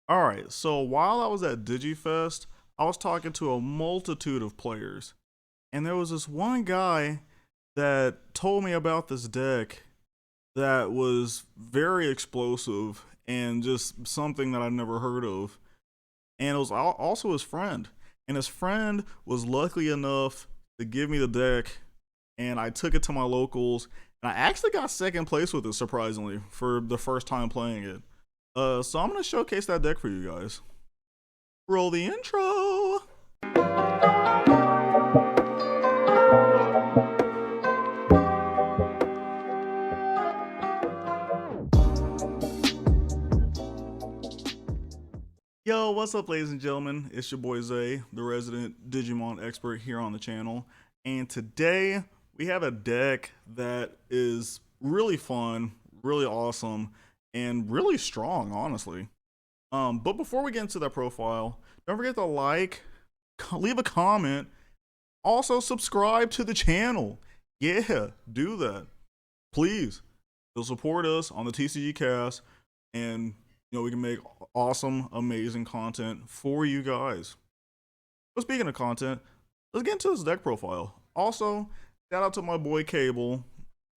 All right, so while I was at DigiFest, I was talking to a multitude of players, and there was this one guy that told me about this deck that was very explosive and just something that I'd never heard of. And it was also his friend, and his friend was lucky enough to give me the deck, and I took it to my locals, and I actually got second place with it surprisingly for the first time playing it. So I'm gonna showcase that deck for you guys. Roll the intro. Yo, what's up, ladies and gentlemen? It's your boy Zay, the resident Digimon expert here on the channel. And today we have a deck that is really fun, really awesome, and really strong, honestly. But before we get into that profile, don't forget to like, leave a comment, also subscribe to the channel. Yeah, do that. Please. It'll support us on the TCG cast, and we can make awesome, amazing content for you guys. But speaking of content, let's get into this deck profile. Also, shout out to my boy Cable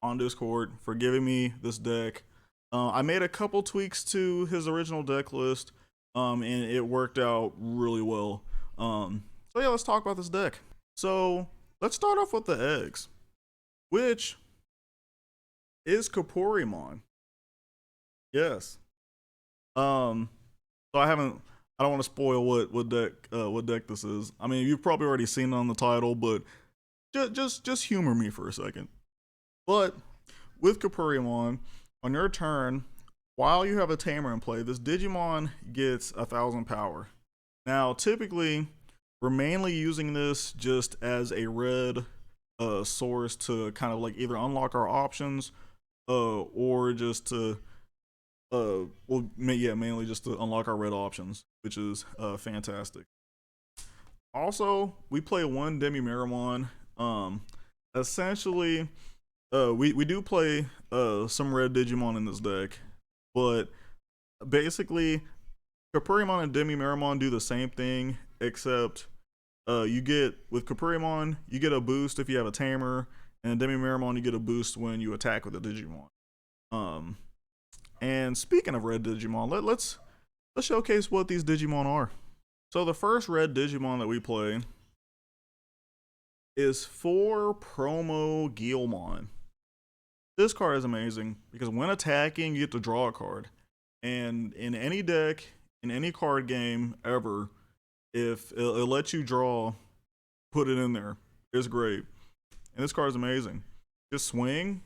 on Discord for giving me this deck. I made a couple tweaks to his original deck list, and it worked out really well. So yeah, let's talk about this deck. So let's start off with the eggs, which is Kaporimon. Yes. So I don't want to spoil what deck this is. I mean, you've probably already seen it on the title, but just humor me for a second. But with Kaporimon, on your turn, while you have a tamer in play, this Digimon gets 1,000 power. Now, typically, we're mainly using this just as a red source to kind of like either unlock our options, or just to mainly just to unlock our red options, which is fantastic. Also, we play one Demi-Miramon. Essentially, we do play some red Digimon in this deck, but basically, Kaporimon and Demi-Miramon do the same thing, except with Kaporimon, you get a boost if you have a tamer, and Demi-Miramon, you get a boost when you attack with a Digimon. And speaking of red Digimon, let's showcase what these Digimon are. So the first red Digimon that we play is 4 Promo Guilmon. This card is amazing because when attacking, you get to draw a card. And in any deck, in any card game ever, if it lets you draw, put it in there. It's great. And this card is amazing. Just swing,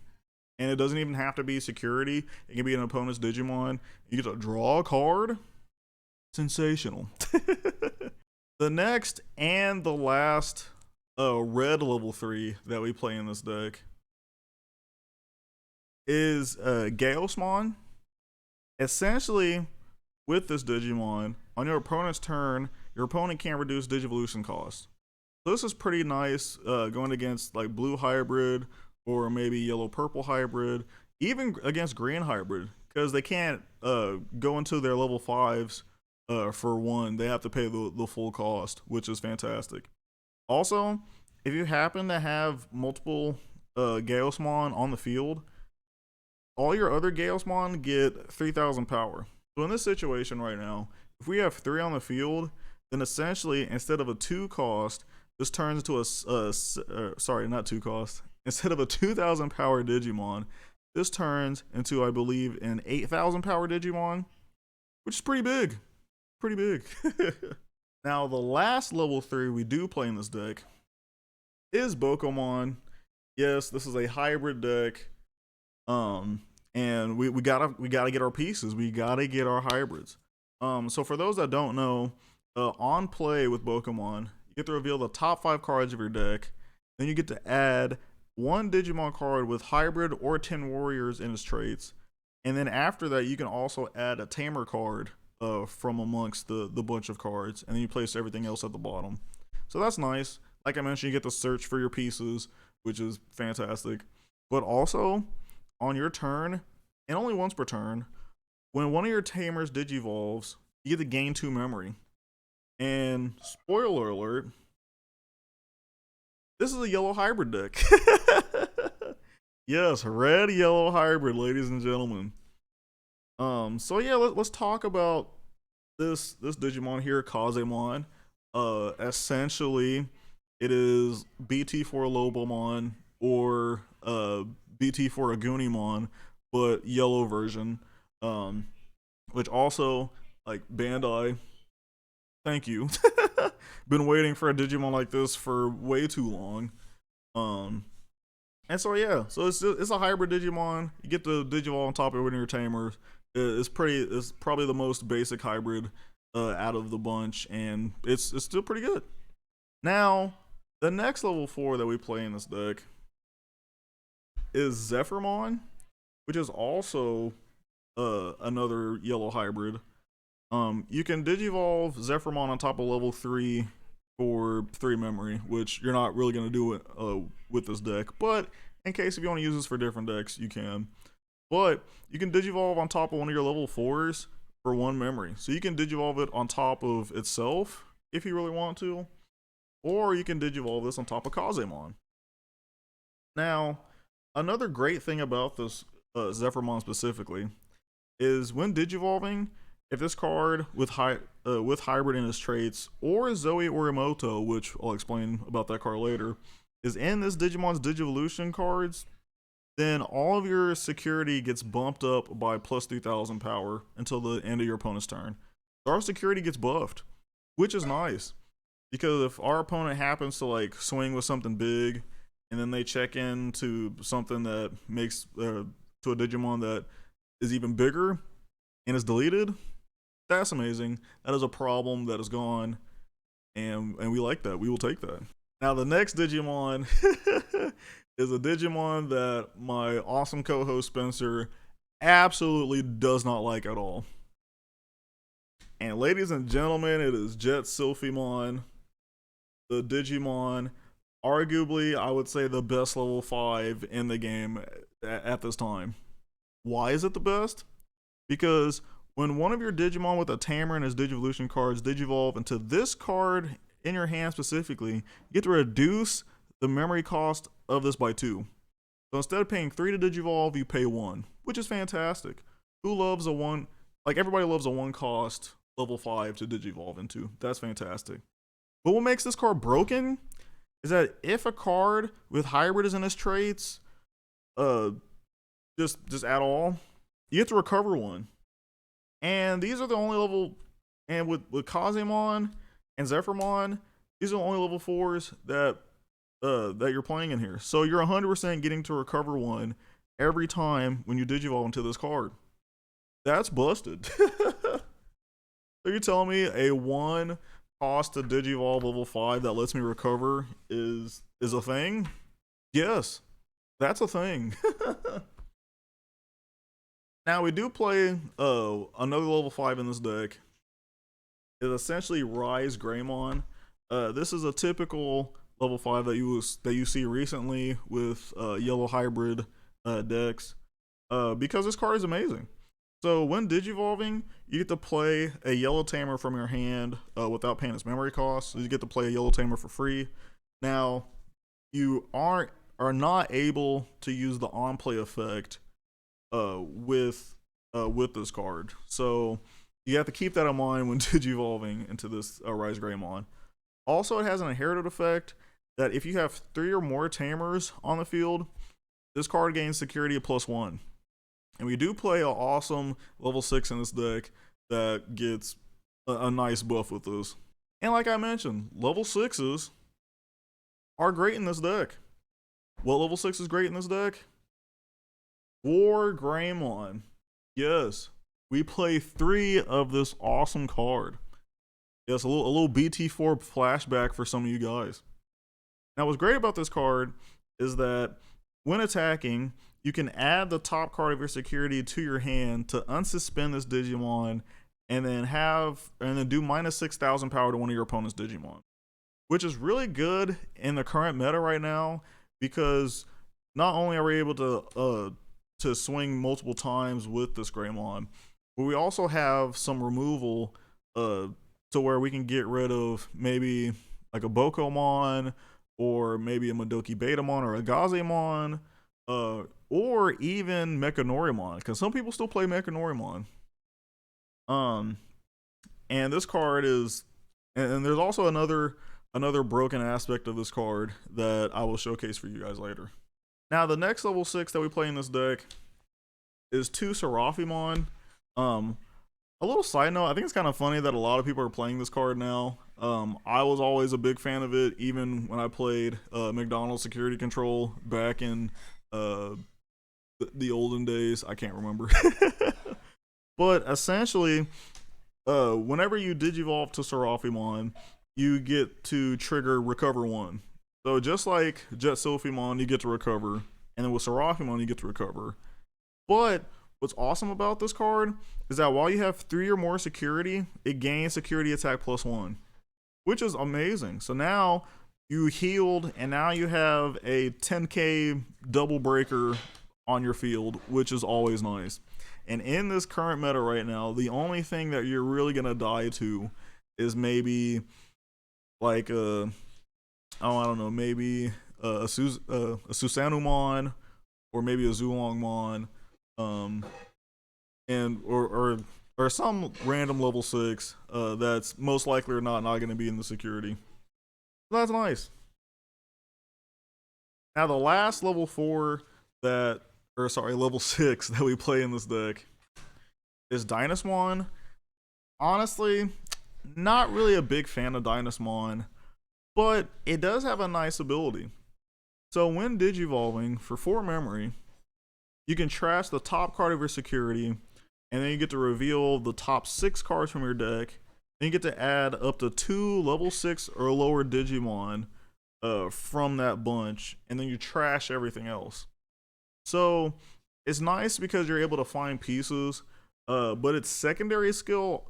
and it doesn't even have to be security. It can be an opponent's Digimon. You get to draw a card. Sensational. The next and the last red level 3 that we play in this deck is Galeosmon. Essentially, with this Digimon, on your opponent's turn, your opponent can't reduce Digivolution cost. So this is pretty nice going against like blue hybrid, or maybe yellow-purple hybrid, even against green hybrid, because they can't go into their level 5s for one. They have to pay the full cost, which is fantastic. Also, if you happen to have multiple Galeosmon on the field, all your other Galeosmon get 3,000 power. So in this situation right now, if we have 3 on the field, then essentially, instead of a 2 cost, this turns into sorry, not 2 cost. Instead of a 2,000 power Digimon, this turns into, I believe, an 8,000 power Digimon, which is pretty big. Pretty big. Now, the last level 3 we do play in this deck is Bokomon. Yes, this is a hybrid deck. And we gotta get our pieces. We gotta get our hybrids. So for those that don't know, on play with Bokomon, you get to reveal the top 5 cards of your deck. Then you get to add 1 Digimon card with hybrid or 10 warriors in its traits. And then after that, you can also add a tamer card from amongst the bunch of cards. And then you place everything else at the bottom. So that's nice. Like I mentioned, you get to search for your pieces, which is fantastic. But also, on your turn, and only once per turn, when one of your tamers digivolves, you get to gain 2 memory. And spoiler alert, this is a yellow hybrid deck. Yes, red yellow hybrid, ladies and gentlemen. So yeah, let's talk about this Digimon here, Kazemon. Essentially, it is BT4 Lobomon or BT4 Agunimon, but yellow version. Which also, like, Bandai, thank you. Been waiting for a Digimon like this for way too long. And so yeah, so it's a hybrid Digimon. You get the Digivolve on top of one of your tamers. It's probably the most basic hybrid out of the bunch, and it's still pretty good. Now, the next level 4 that we play in this deck is Zephyrmon, which is also another yellow hybrid. You can Digivolve Zephyrmon on top of level 3 for 3 memory, which you're not really going to do it with this deck, but in case if you want to use this for different decks, you can. But you can Digivolve on top of one of your level 4s for 1 memory. So you can Digivolve it on top of itself if you really want to, or you can Digivolve this on top of Kazemon. Now, another great thing about this Zephyrmon specifically is when Digivolving, if this card with hybrid in its traits, or Zoe or Emoto, which I'll explain about that card later, is in this Digimon's Digivolution cards, then all of your security gets bumped up by plus 3,000 power until the end of your opponent's turn. So our security gets buffed, which is nice, because if our opponent happens to like swing with something big, and then they check into something that makes to a Digimon that is even bigger and is deleted, that's amazing. That is a problem that is gone, and we like that. We will take that. Now the next Digimon is a Digimon that my awesome co-host Spencer absolutely does not like at all. And ladies and gentlemen, it is Jet Sylphimon, the Digimon, arguably I would say the best level 5 in the game at this time. Why is it the best? Because when one of your Digimon with a Tamer and his Digivolution cards Digivolve into this card in your hand specifically, you get to reduce the memory cost of this by 2. So instead of paying 3 to Digivolve, you pay 1, which is fantastic. Who loves a 1? Like, everybody loves a 1 cost level 5 to Digivolve into. That's fantastic. But what makes this card broken is that if a card with hybrid is in its traits, just at all, you get to recover 1. And these are the only level, and with Kazemon and Zephyrmon, these are the only level 4s that you're playing in here. So you're 100% getting to recover 1 every time when you Digivolve into this card. That's busted. So you're telling me a 1 cost to Digivolve level 5 that lets me recover is a thing? Yes, that's a thing. Now we do play another level 5 in this deck. It's essentially Rise Greymon. This is a typical level 5 that you see recently with yellow hybrid decks, because this card is amazing. So when Digivolving, you get to play a yellow Tamer from your hand without paying its memory cost. So you get to play a yellow Tamer for free. Now, you are not able to use the on-play effect with this card. So you have to keep that in mind when Digivolving into this Rise Greymon. Also, it has an inherited effect that if you have 3 or more Tamers on the field, this card gains security of +1. And we do play an awesome level 6 in this deck that gets a nice buff with this. And like I mentioned, level 6s are great in this deck. What level 6 is great in this deck? Wargreymon. Yes, we play 3 of this awesome card. Yes, a little BT4 flashback for some of you guys. Now, what's great about this card is that when attacking, you can add the top card of your security to your hand to unsuspend this Digimon, and then do -6,000 power to one of your opponent's Digimon, which is really good in the current meta right now, because not only are we able to swing multiple times with this Greymon, but we also have some removal to where we can get rid of maybe like a Bokomon or maybe a Madoki Betamon or a Gazemon, or even Mechanorimon, because some people still play Mechanorimon. Um, and this card is, and there's also another broken aspect of this card that I will showcase for you guys later. Now, the next level 6 that we play in this deck is 2 Seraphimon. A little side note, I think it's kind of funny that a lot of people are playing this card now. I was always a big fan of it, even when I played McDonald's Security Control back in the olden days. I can't remember. But essentially, whenever you Digivolve to Seraphimon, you get to trigger Recover 1. So just like Jet Sylphimon, you get to recover, and then with Seraphimon, you get to recover. But what's awesome about this card is that while you have 3 or more security, it gains security attack +1, which is amazing. So now you healed, and now you have a 10k double breaker on your field, which is always nice. And in this current meta right now, the only thing that you're really gonna die to is maybe like I don't know, maybe a Susanumon or maybe a Zulongmon, and or some random level 6 that's most likely or not going to be in the security. So that's nice. Now the last level 4 level 6 that we play in this deck is Dynasmon. Honestly, not really a big fan of Dynasmon, but it does have a nice ability. So when Digivolving for 4 memory, you can trash the top card of your security, and then you get to reveal the top 6 cards from your deck. Then you get to add up to 2 level 6 or lower Digimon from that bunch, and then you trash everything else. So it's nice because you're able to find pieces, but its secondary skill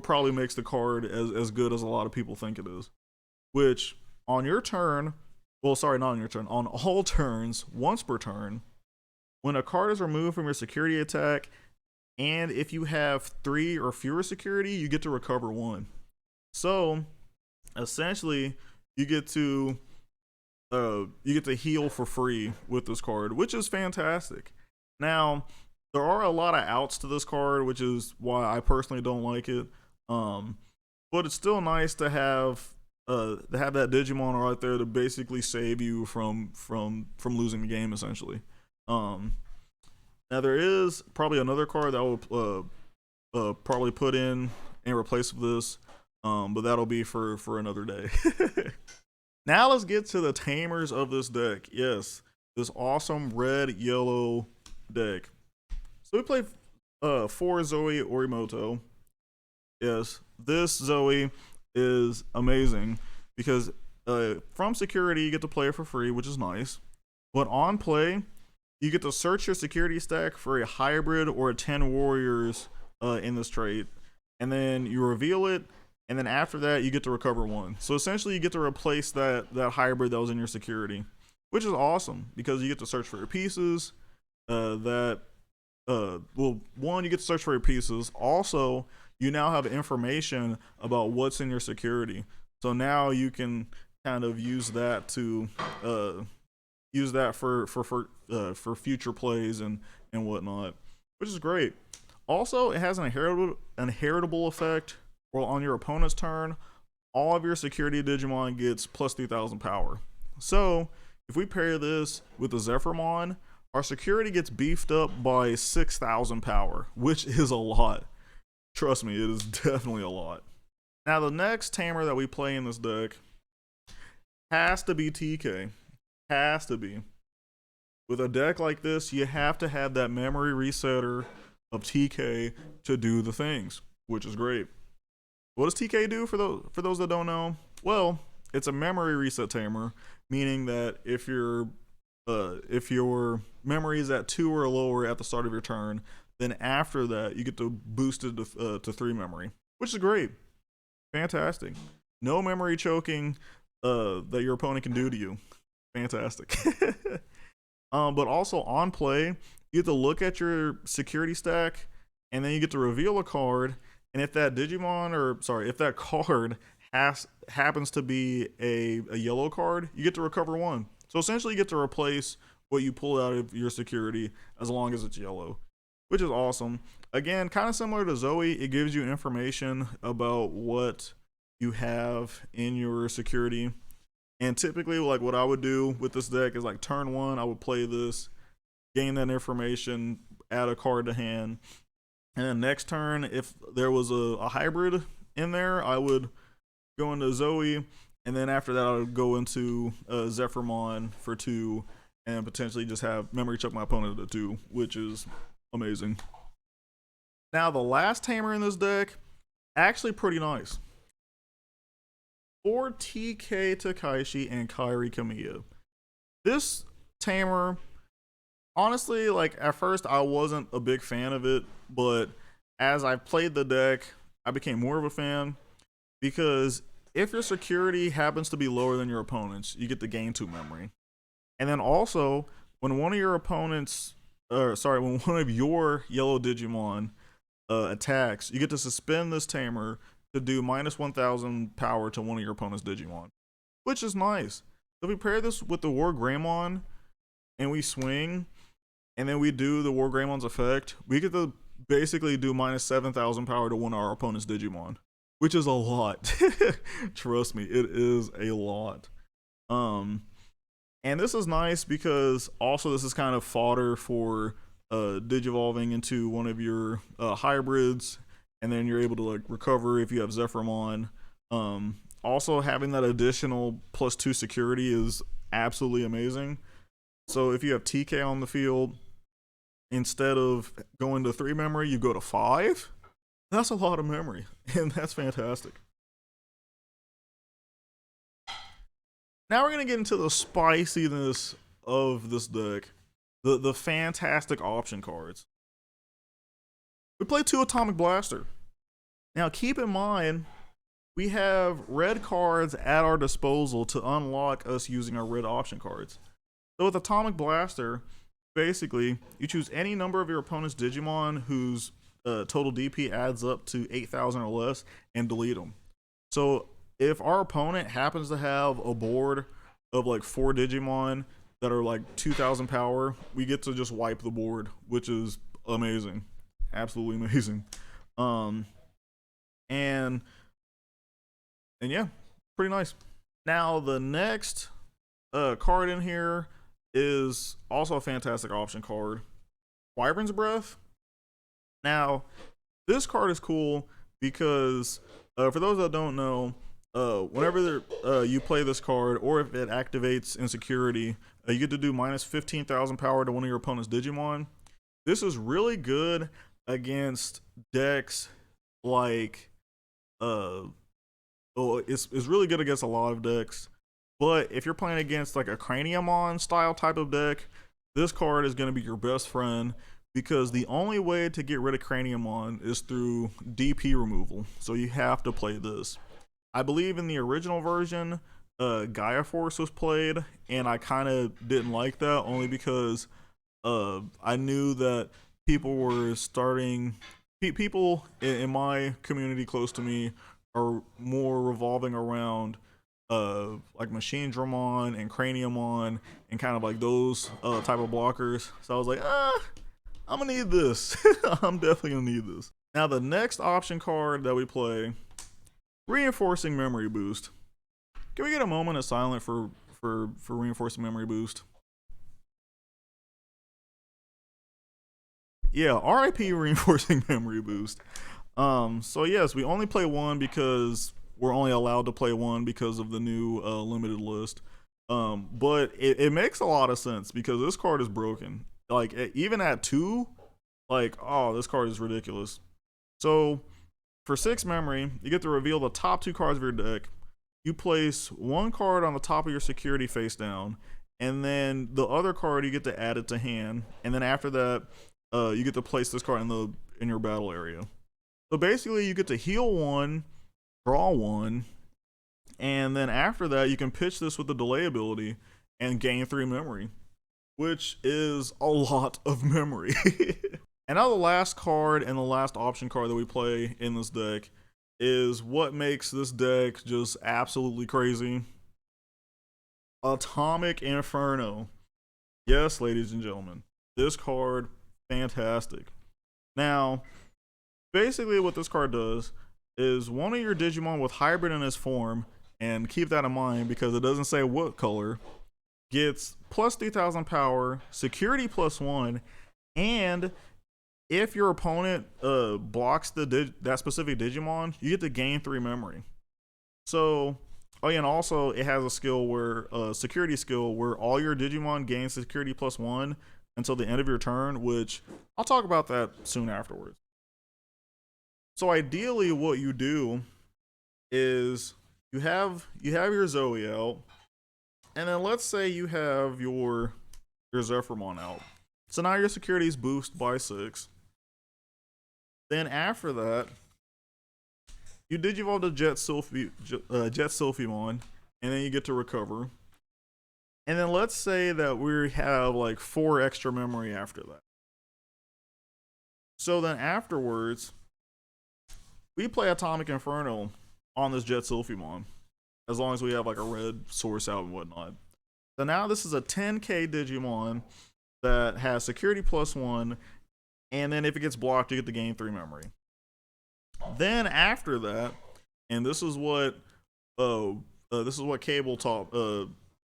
probably makes the card as good as a lot of people think it is. Which on your turn, well, sorry, not on your turn, on all turns, once per turn, when a card is removed from your security attack, and if you have 3 or fewer security, you get to recover 1. So essentially, you get to heal for free with this card, which is fantastic. Now, there are a lot of outs to this card, which is why I personally don't like it. But it's still nice to have that Digimon right there to basically save you from losing the game, essentially. Now there is probably another card that I will probably put in replace of this, but that'll be for another day. Now let's get to the tamers of this deck. Yes, this awesome red-yellow deck. So we play 4 Zoe Orimoto. Yes, this Zoe is amazing because from security you get to play it for free, which is nice. But on play, you get to search your security stack for a hybrid or a 10 warriors in this trait, and then you reveal it, and then after that you get to recover 1. So essentially you get to replace that hybrid that was in your security, which is awesome because you get to search for your pieces. Well, one, you get to search for your pieces. Also, you now have information about what's in your security. So now you can kind of use that to for future plays and whatnot, which is great. Also, it has an inheritable effect. Well, on your opponent's turn, all of your security Digimon gets plus 3,000 power. So if we pair this with the Zephyrmon, our security gets beefed up by 6,000 power, which is a lot. Trust me, it is definitely a lot. Now, the next tamer that we play in this deck has to be TK. Has to be. With a deck like this, you have to have that memory resetter of TK to do the things, which is great. What does TK do for those that don't know? Well, it's a memory reset tamer, meaning that if your memory is at 2 or lower at the start of your turn, then after that you get to boost it to 3 memory, which is great. Fantastic. No memory choking that your opponent can do to you. Fantastic. But also on play, you get to look at your security stack, and then you get to reveal a card, And if that Digimon, or sorry, if that card happens to be a yellow card, you get to recover one. So essentially, you get to replace what you pull out of your security as long as it's yellow, which is awesome. Again, kind of similar to Zoe, it gives you information about what you have in your security. And typically, like what I would do with this deck is like turn one, I would play this, gain that information, add a card to hand, and then next turn, if there was a hybrid in there, I would go into Zoe, and then after that, I would go into Zephyrmon for 2, and potentially just have memory chuck my opponent to 2, which is amazing. Now, the last tamer in this deck, actually pretty nice. 4 TK Takaishi and Kairi Kamiya. This tamer, honestly, like at first I wasn't a big fan of it, but as I played the deck, I became more of a fan, because if your security happens to be lower than your opponent's, you get to gain 2 memory. And then also, when one of your opponents, when one of your yellow Digimon attacks, you get to suspend this tamer to do minus 1000 power to one of your opponent's Digimon, which is nice. So if we pair this with the Wargreymon and we swing, and then we do the Wargreymon's effect, we get to basically do minus 7000 power to one of our opponent's Digimon, which is a lot. Trust me, it is a lot. And this is nice because also this is kind of fodder for digivolving into one of your hybrids, and then you're able to like recover if you have Zephyrmon. Also having that additional +2 security is absolutely amazing. So if you have TK on the field, instead of going to 3 memory, you go to 5. That's a lot of memory, and that's fantastic. Now we're gonna get into the spiciness of this deck, the fantastic option cards. We play 2 Atomic Blaster. Now keep in mind, we have red cards at our disposal to unlock us using our red option cards. So with Atomic Blaster, basically, you choose any number of your opponent's Digimon whose total DP adds up to 8000 or less, and delete them. So if our opponent happens to have a board of like 4 Digimon that are like 2000 power, we get to just wipe the board, which is amazing. Absolutely amazing. And yeah, pretty nice. Now the next card in here is also a fantastic option card, Wyvern's Breath. Now this card is cool because for those that don't know, whenever you play this card, or if it activates in security, you get to do minus 15,000 power to one of your opponent's Digimon. This is really good against decks like it's really good against a lot of decks, but if you're playing against like a Craniamon style type of deck, this card is going to be your best friend, because the only way to get rid of Craniamon is through DP removal. So you have to play this. I believe in the original version, Gaia Force was played, and I kind of didn't like that, only because I knew that people were starting, people in my community close to me are more revolving around like Machine Dramon and Craniamon and kind of like those type of blockers. So I was like, I'm gonna need this. I'm definitely gonna need this. Now the next option card that we play, Reinforcing Memory Boost. Can we get a moment of silence for Reinforcing Memory Boost? Yeah, RIP Reinforcing Memory Boost. So yes, we only play 1 because we're only allowed to play 1 because of the new limited list. But it makes a lot of sense because this card is broken. Like even at 2, like, oh, this card is ridiculous. So for 6 memory, you get to reveal the top 2 cards of your deck. You place 1 card on the top of your security face down, and then the other card you get to add it to hand. And then after that, you get to place this card in your battle area. So basically, you get to heal 1, draw 1, and then after that, you can pitch this with the delay ability and gain 3 memory, which is a lot of memory. And now the last card and the last option card that we play in this deck is what makes this deck just absolutely crazy. Atomic Inferno. Yes, ladies and gentlemen, this card, fantastic. Now, basically what this card does is one of your Digimon with hybrid in its form, and keep that in mind because it doesn't say what color, gets plus 3000 power, security +1, and if your opponent blocks that specific Digimon, you get to gain 3 memory. So, oh yeah, and also it has a skill where security skill where all your Digimon gain security +1 until the end of your turn, which I'll talk about that soon afterwards. So ideally, what you do is you have your Zoe out, and then let's say you have your Zephyrmon out. So now your security is boosted by 6. Then after that, you digivolve the Jet Sylphimon, and then you get to recover. And then let's say that we have like 4 extra memory after that. So then afterwards, we play Atomic Inferno on this Jet Sylphimon, as long as we have like a red source out and whatnot. So now this is a 10k Digimon that has security +1, and then if it gets blocked, you get to gain 3 memory. Then after that, and this is what Cable Top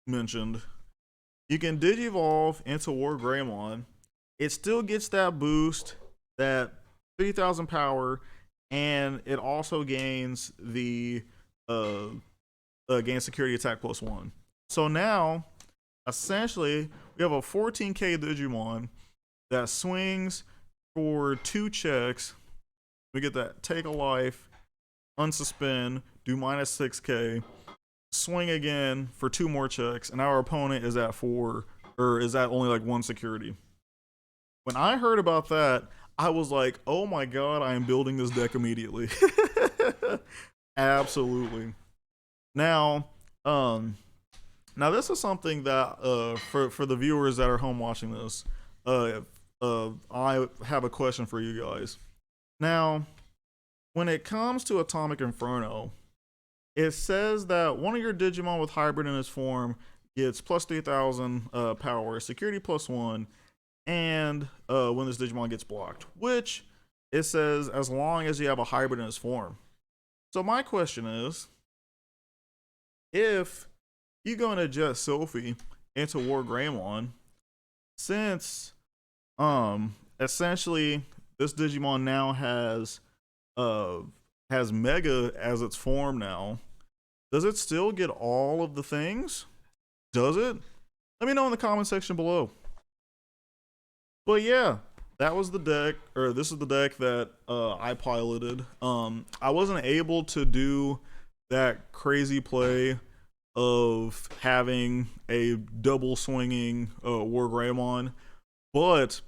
mentioned, you can digivolve into Wargreymon. It still gets that boost, that 3000 power, and it also gains the gain security attack +1. So now, essentially, we have a 14k Digimon that swings for 2 checks. We get that take a life, unsuspend, do -6k, swing again for 2 more checks, and our opponent is at 4, or is at only like 1 security. When I heard about that, I was like, oh my god, I am building this deck immediately. Absolutely. Now this is something that for the viewers that are home watching this, I have a question for you guys. Now, when it comes to Atomic Inferno, it says that one of your Digimon with hybrid in its form gets plus 3000 power, security +1, and when this Digimon gets blocked, which it says as long as you have a hybrid in its form. So my question is, if you go into Jet Sylphie into Wargreymon, since essentially this Digimon now has Mega as its form now, does it still get all of the things? Does it? Let me know in the comment section below. But yeah, that was the deck, or this is the deck that I piloted. I wasn't able to do that crazy play of having a double swinging Wargreymon, but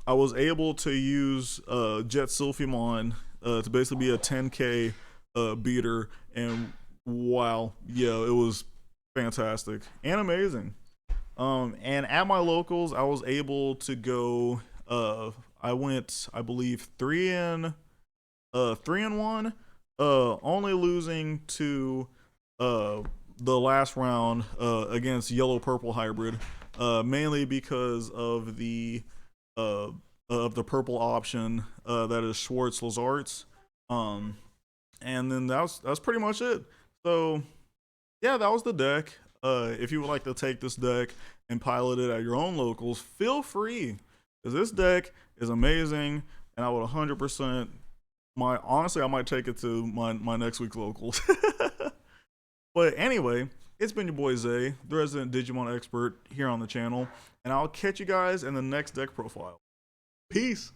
I was able to use Jet Sylphimon to basically be a 10k beater, and wow, yeah, it was fantastic and amazing. And at my locals, I was able to go. I went, I believe, 3-1, only losing to the last round against Yellow Purple Hybrid, mainly because of the purple option that is Schwartz Lazart's. And then that's pretty much it. So yeah, that was the deck. If you would like to take this deck and pilot it at your own locals, feel free, because this deck is amazing, and I would 100%. Honestly, I might take it to my next week's locals. But anyway, it's been your boy Zay, the resident Digimon expert here on the channel, and I'll catch you guys in the next deck profile. Peace.